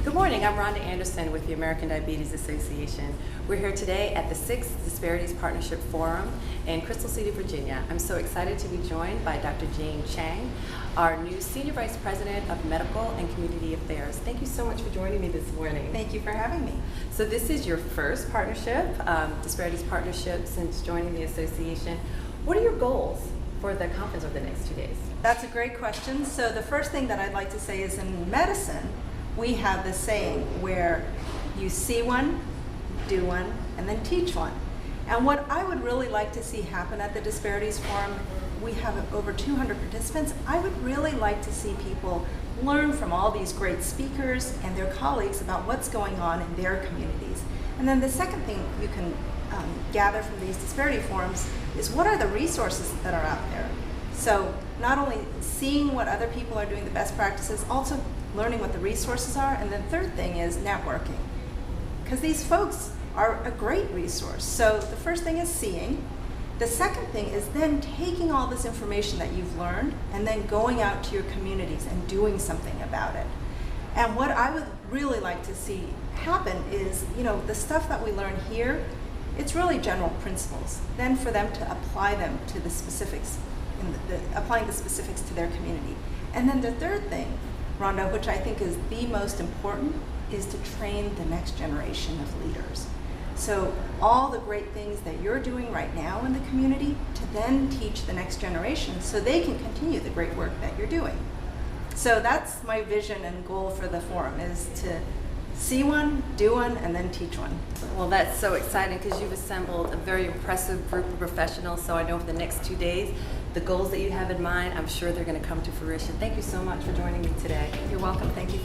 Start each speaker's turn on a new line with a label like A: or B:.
A: Good morning, I'm Rhonda Anderson with the American Diabetes Association. We're here today at the 6th Disparities Partnership Forum in Crystal City, Virginia. I'm so excited to be joined by Dr. Chiang, our new Senior Vice President of Medical and Community Affairs. Thank you so much for joining me this morning.
B: Thank you for having me.
A: So this is your first partnership, Disparities Partnership, since joining the association. What are your goals for the conference over the next 2 days?
B: That's a great question. So the first thing that I'd like to say is in medicine, we have this saying where you see one, do one, and then teach one. And what I would really like to see happen at the Disparities Forum, we have over 200 participants. I would really like to see people learn from all these great speakers and their colleagues about what's going on in their communities. And then the second thing you can gather from these disparity forums is what are the resources that are out there. So not only seeing what other people are doing, the best practices, also learning what the resources are, and then third thing is networking. Because these folks are a great resource. So the first thing is seeing. The second thing is then taking all this information that you've learned and then going out to your communities and doing something about it. And what I would really like to see happen is, the stuff that we learn here, it's really general principles. Then for them to apply them to the specifics, applying the specifics to their community. And then the third thing, Rhonda, which I think is the most important, is to train the next generation of leaders. So all the great things that you're doing right now in the community, to then teach the next generation so they can continue the great work that you're doing. So that's my vision and goal for the forum, is to see one, do one, and then teach one.
A: Well, that's so exciting because you've assembled a very impressive group of professionals. So I know for the next 2 days, the goals that you have in mind, I'm sure they're going to come to fruition. Thank you so much for joining me today.
B: You're welcome. Thank you.